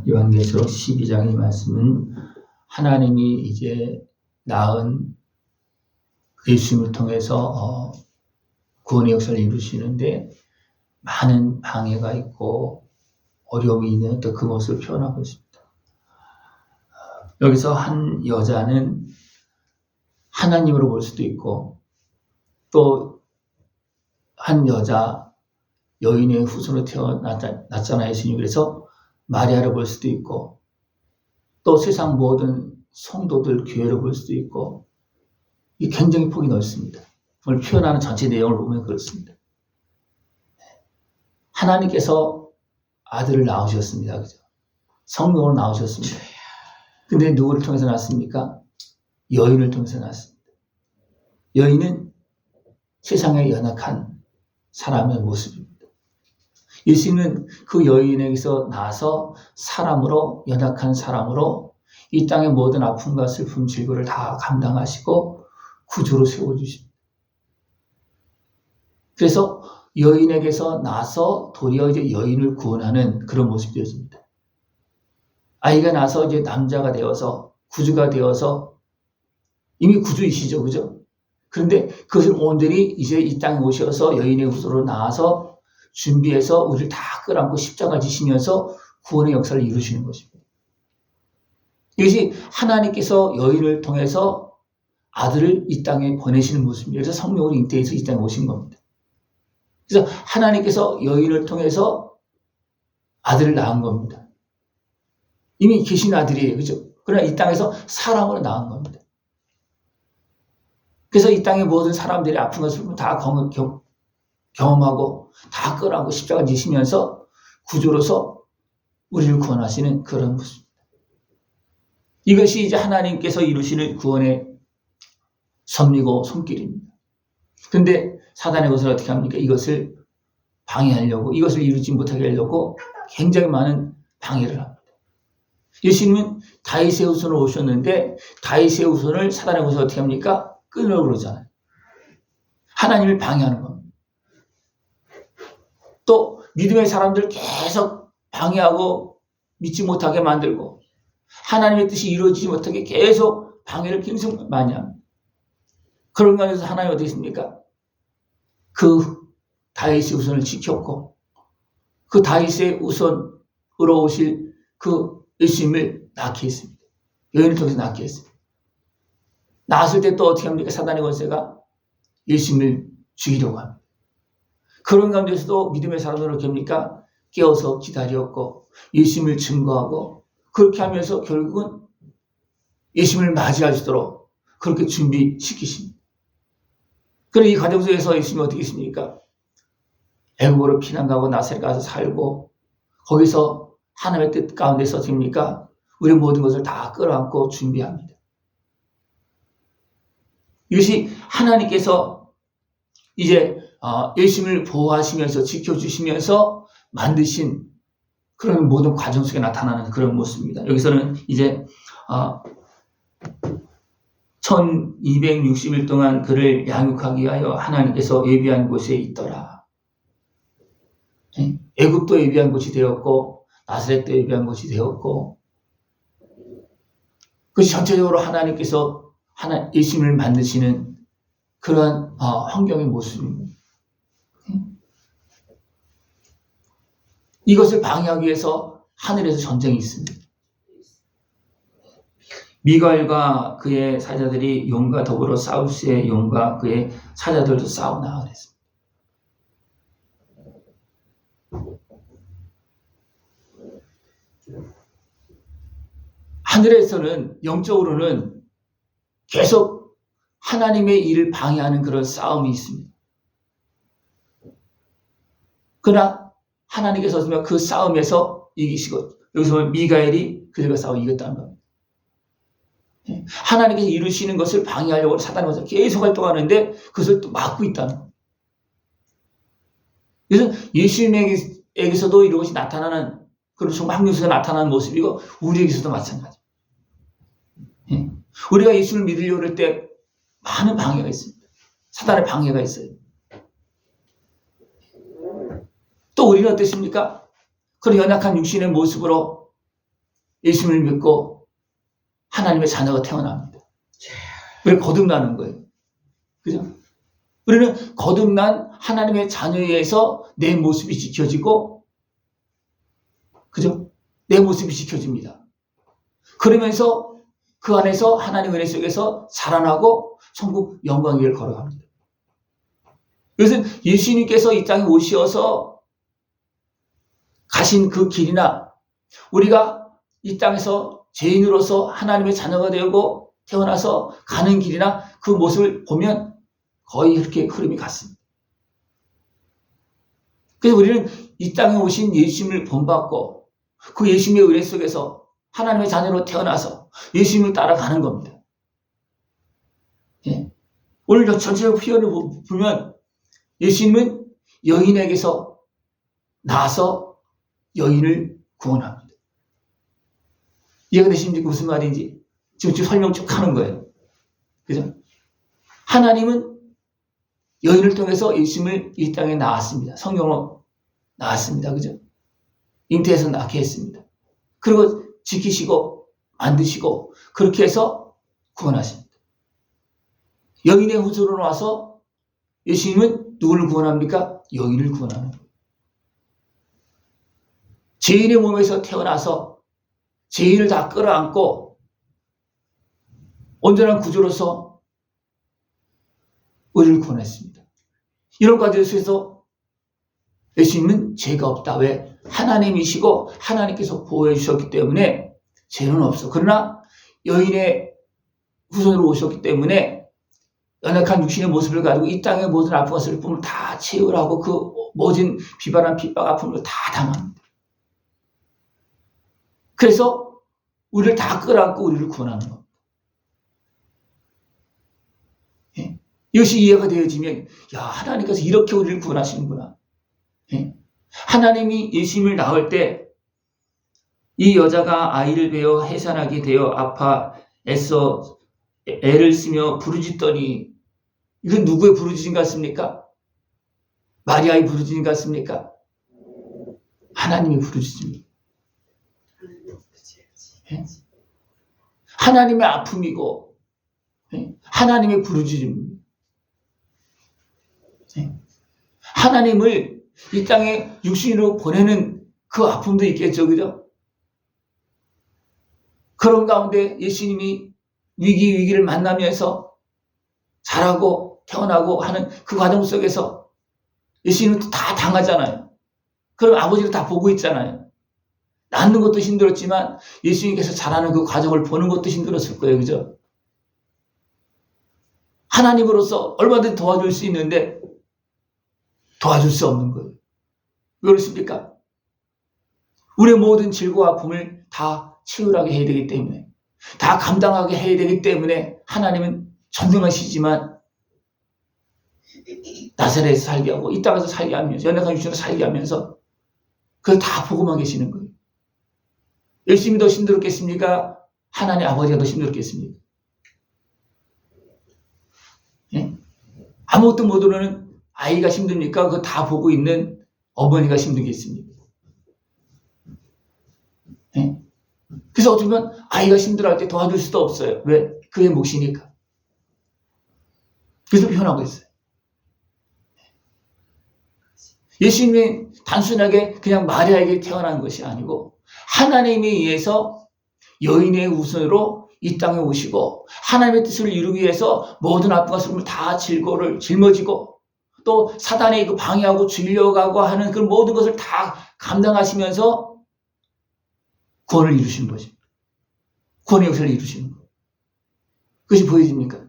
요한계시록 12장의 말씀은 하나님이 이제 낳은 예수님을 통해서 구원의 역사를 이루시는데 많은 방해가 있고 어려움이 있는 또 그 모습을 표현하고 있습니다. 여기서 한 여자는 하나님으로 볼 수도 있고 또 한 여자 여인의 후손으로 태어났잖아요, 예수님. 그래서 마리아를 볼 수도 있고 또 세상 모든 성도들 교회를 볼 수도 있고 이 굉장히 폭이 넓습니다. 오늘 표현하는 전체 내용을 보면 그렇습니다. 하나님께서 아들을 낳으셨습니다. 그죠? 성령으로 낳으셨습니다. 근데 누구를 통해서 낳습니까? 여인을 통해서 낳습니다. 여인은 세상에 연약한 사람의 모습입니다. 예수님은 그 여인에게서 나서 사람으로, 연약한 사람으로 이 땅의 모든 아픔과 슬픔, 질고를 다 감당하시고 구주로 세워주십니다. 그래서 여인에게서 나서 도리어 이제 여인을 구원하는 그런 모습이 되어집니다. 아이가 나서 이제 남자가 되어서 구주가 되어서 이미 구주이시죠, 그죠? 그런데 그것을 온전히 이제 이 땅에 오셔서 여인의 후손으로 나와서 준비해서 우리를 다 끌어안고 십자가를 지시면서 구원의 역사를 이루시는 것입니다. 이것이 하나님께서 여인을 통해서 아들을 이 땅에 보내시는 모습입니다. 그래서 성령으로 잉태해서 이 땅에 오신 겁니다. 그래서 하나님께서 여인을 통해서 아들을 낳은 겁니다. 이미 계신 아들이에요. 그죠? 그러나 이 땅에서 사람으로 낳은 겁니다. 그래서 이 땅의 모든 사람들이 아픈 것을 다 경험하고 다 끌어안고 십자가 지시면서 구주로서 우리를 구원하시는 그런 모습입니다. 이것이 이제 하나님께서 이루시는 구원의 섭리고 손길입니다. 그런데 사단의 것을 어떻게 합니까? 이것을 방해하려고, 이것을 이루지 못하게 하려고 굉장히 많은 방해를 합니다. 예수님은 다윗의 후손으로 오셨는데 다윗의 후손을 사단의 것을 어떻게 합니까? 끊으려고 그러잖아요. 하나님을 방해하는 겁니다. 또 믿음의 사람들 계속 방해하고 믿지 못하게 만들고 하나님의 뜻이 이루어지지 못하게 계속 방해를 계속 많이 합니다. 그런 가운데서 하나님이 어떻게 했습니까? 그 다윗의 후손을 지켰고 그 다윗의 후손으로 오실 그 예수님을 낳게 했습니다. 여인을 통해서 낳게 했습니다. 낳았을 때 또 어떻게 합니까? 사단의 권세가 예수님을 죽이려고 합니다. 그런 가운데서도 믿음의 사람들은 어떻게 합니까? 깨어서 기다렸고 예수님을 증거하고 그렇게 하면서 결국은 예수님을 맞이하시도록 그렇게 준비시키십니다. 그런 이 과정 속에서 예수님이 어떻게 했습니까? 애국으로 피난 가고 나사렛 가서 살고 거기서 하나님의 뜻 가운데서 됩니까? 우리 모든 것을 다 끌어안고 준비합니다. 이것이 하나님께서 이제 예수님을 보호하시면서 지켜주시면서 만드신 그런 모든 과정 속에 나타나는 그런 모습입니다. 여기서는 이제 1260일 동안 그를 양육하기 위하여 하나님께서 예비한 곳에 있더라. 애굽도 예비한 곳이 되었고 나사렛도 예비한 곳이 되었고 그것이 전체적으로 하나님께서 예수님을 만드시는 그러한 환경의 모습입니다. 이것을 방해하기 위해서 하늘에서 전쟁이 있습니다. 미가엘과 그의 사자들이 용과 더불어 사우스의 용과 그의 사자들도 싸우나 그랬습니다. 하늘에서는 영적으로는 계속 하나님의 일을 방해하는 그런 싸움이 있습니다. 그러나 하나님께서 그 싸움에서 이기시고 여기서 보면 미가엘이 그들과 싸워 이겼다는 겁니다. 하나님께서 이루시는 것을 방해하려고 사단에서 계속 활동하는데 그것을 또 막고 있다는 겁니다. 그래서 예수님에게서도 이런 것이 나타나는 그런 성경에서 나타나는 모습이고 우리에게서도 마찬가지입니다. 우리가 예수를 믿으려고 할 때 많은 방해가 있습니다. 사단의 방해가 있어요. 또 우리는 어떻습니까? 그런 연약한 육신의 모습으로 예수님을 믿고 하나님의 자녀가 태어납니다. 우리는 거듭나는 거예요. 그죠? 우리는 거듭난 하나님의 자녀에 의해서 내 모습이 지켜지고, 그죠? 내 모습이 지켜집니다. 그러면서 그 안에서 하나님의 은혜 속에서 자라나고 천국 영광의 길을 걸어갑니다. 이것은 예수님께서 이 땅에 오셔서 가신 그 길이나 우리가 이 땅에서 죄인으로서 하나님의 자녀가 되고 태어나서 가는 길이나 그 모습을 보면 거의 그렇게 흐름이 같습니다. 그래서 우리는 이 땅에 오신 예수님을 본받고 그 예수님의 은혜 속에서 하나님의 자녀로 태어나서 예수님을 따라가는 겁니다. 예. 오늘 전체적 표현을 보면 예수님은 여인에게서 나서 여인을 구원합니다. 이해가 되십니까? 무슨 말인지 지금 설명 쭉 하는 거예요. 그죠? 하나님은 여인을 통해서 예수님을 이 땅에 낳았습니다. 성경으로 낳았습니다. 그죠? 잉태해서 낳게 했습니다. 그리고 지키시고 만드시고 그렇게 해서 구원하십니다. 여인의 후손으로 와서 예수님은 누구를 구원합니까? 여인을 구원하는 거예요. 죄인의 몸에서 태어나서 죄인을 다 끌어안고 온전한 구조로서 우리를 구원했습니다. 이런 과정 속에서 예수님은 죄가 없다. 왜? 하나님이시고 하나님께서 보호해 주셨기 때문에 죄는 없어. 그러나 여인의 후손으로 오셨기 때문에 연약한 육신의 모습을 가지고 이 땅의 모든 아픔과 슬픔을 다 채우라고 그 모진 비바람, 핍박, 아픔을 다 당합니다. 그래서 우리를 다 끌어안고 우리를 구원하는 겁니다. 예? 이것이 이해가 되어지면 야, 하나님께서 이렇게 우리를 구원하시는구나. 예? 하나님이 예수님을 낳을 때 이 여자가 아이를 베어 해산하게 되어 아파 애써 애를 쓰며 부르짖더니 이건 누구의 부르짖음 같습니까? 마리아의 부르짖음 같습니까? 하나님의 부르짖음입니다. 예? 하나님의 아픔이고 예? 하나님의 부르짖음입니다. 예? 하나님을 이 땅에 육신으로 보내는 그 아픔도 있겠죠. 그죠? 그런 가운데 예수님이 위기를 만나면서 자라고 태어나고 하는 그 과정 속에서 예수님은 다 당하잖아요. 그럼 아버지를 다 보고 있잖아요. 낳는 것도 힘들었지만 예수님께서 자라는 그 과정을 보는 것도 힘들었을 거예요. 그죠? 하나님으로서 얼마든지 도와줄 수 있는데 도와줄 수 없는 거예요. 왜 그렇습니까? 우리의 모든 질고와 아픔을 다 치유하게 해야 되기 때문에 다 감당하게 해야 되기 때문에 하나님은 전능하시지만 나사렛에서 살게 하고 이 땅에서 살게 하면서 연약한 육신으로 살게 하면서 그걸 다 보고만 계시는 거예요. 열심히 더 힘들었겠습니까? 하나님 아버지가 더 힘들었겠습니까? 예? 아무것도 모르는 아이가 힘듭니까? 그거 다 보고 있는 어머니가 힘들겠습니까? 예? 그래서 어떻게 보면 아이가 힘들어할 때 도와줄 수도 없어요. 왜? 그의 몫이니까. 그래서 표현하고 있어요. 예수님이 단순하게 그냥 마리아에게 태어난 것이 아니고 하나님에 의해서 여인의 후손으로 이 땅에 오시고 하나님의 뜻을 이루기 위해서 모든 아픔과 슬픔을 다 짊어지고 또 사단의 그 방해하고 죽이려고 하는 그 모든 것을 다 감당하시면서 구원을 이루시는 거죠. 구원의 역사를 이루시는 거예요. 그것이 보여집니까?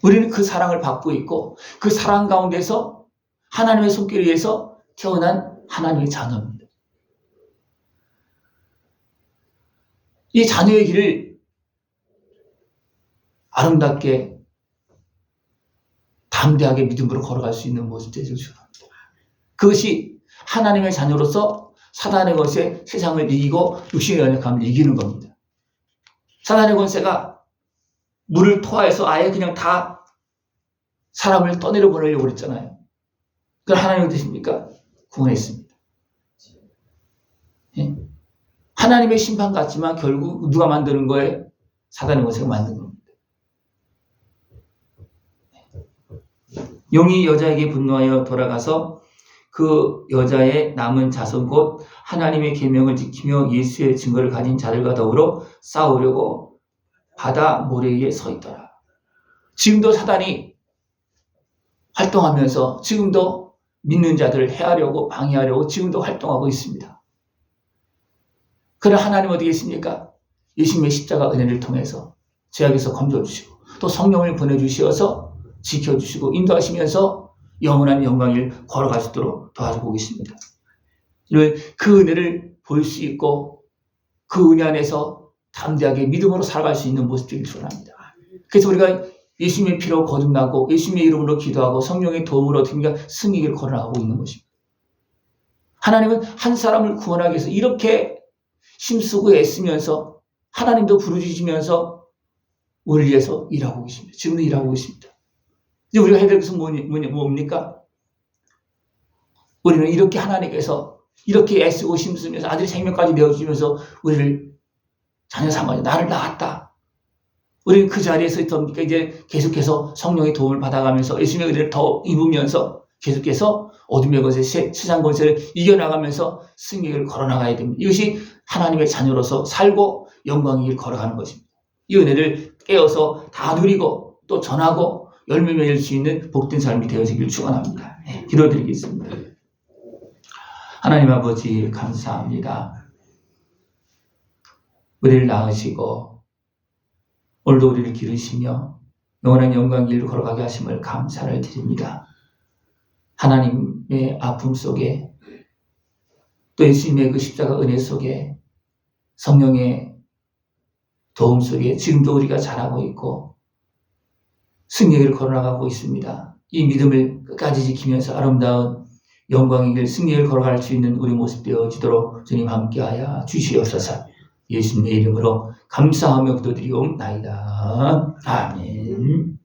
우리는 그 사랑을 받고 있고 그 사랑 가운데서 하나님의 손길에 의해서 태어난 하나님의 자녀입니다. 이 자녀의 길을 아름답게 담대하게 믿음으로 걸어갈 수 있는 모습 되시길 축원합니다. 그것이 하나님의 자녀로서 사단의 권세, 세상을 이기고 육신의 연약함을 이기는 겁니다. 사단의 권세가 물을 토하여서 아예 그냥 다 사람을 떠내려 보내려고 그랬잖아요. 그걸 하나님이 되십니까? 구원했습니다. 예? 하나님의 심판 같지만 결국 누가 만드는 거예요? 사단의 모세가 만든 겁니다. 용이 여자에게 분노하여 돌아가서 그 여자의 남은 자손 곧 하나님의 계명을 지키며 예수의 증거를 가진 자들과 더불어 싸우려고 바다 모래 위에 서 있더라. 지금도 사단이 활동하면서 지금도 믿는 자들을 해하려고 방해하려고 지금도 활동하고 있습니다. 그러나 하나님 어디 계십니까? 예수님의 십자가 은혜를 통해서 죄악에서 건져주시고 또 성령을 보내주시어서 지켜주시고 인도하시면서 영원한 영광을 걸어갈 수 있도록 도와주고 계십니다. 그 은혜를 볼 수 있고 그 은혜 안에서 담대하게 믿음으로 살아갈 수 있는 모습들이 드러납니다. 그래서 우리가 예수님의 피로 거듭나고 예수님의 이름으로 기도하고 성령의 도움으로 어떻게 승리를 걸어나가고 있는 것입니다. 하나님은 한 사람을 구원하기 위해서 이렇게 힘쓰고 애쓰면서 하나님도 부르짖으면서 우리를 위해서 일하고 계십니다. 지금도 일하고 계십니다. 이제 우리가 해야 될 것은 뭡니까? 우리는 이렇게 하나님께서 이렇게 애쓰고 힘쓰면서 아들의 생명까지 내어주면서 우리를 자녀 삼아서 나를 낳았다. 우리는 그 자리에서 있습니까? 이제 계속해서 성령의 도움을 받아가면서 예수님의 은혜를 더 입으면서 계속해서 어둠의 것에 세상 것을 이겨나가면서 승리를 걸어나가야 됩니다. 이것이 하나님의 자녀로서 살고 영광의 길 걸어가는 것입니다. 이 은혜를 깨어서 다 누리고 또 전하고 열매 맺을 수 있는 복된 삶이 되어지길 축원합니다. 기도드리겠습니다. 하나님 아버지 감사합니다. 우리를 낳으시고 오늘도 우리를 기르시며 영원한 영광 길을 걸어가게 하심을 감사를 드립니다. 하나님의 아픔 속에 또 예수님의 그 십자가 은혜 속에 성령의 도움 속에 지금도 우리가 자라고 있고 승리의 길을 걸어나가고 있습니다. 이 믿음을 끝까지 지키면서 아름다운 영광의 길 승리를 걸어갈 수 있는 우리 모습 되어지도록 주님 함께하여 주시옵소서. 예수님의 이름으로 감사하며 기도드리옵나이다. 아멘.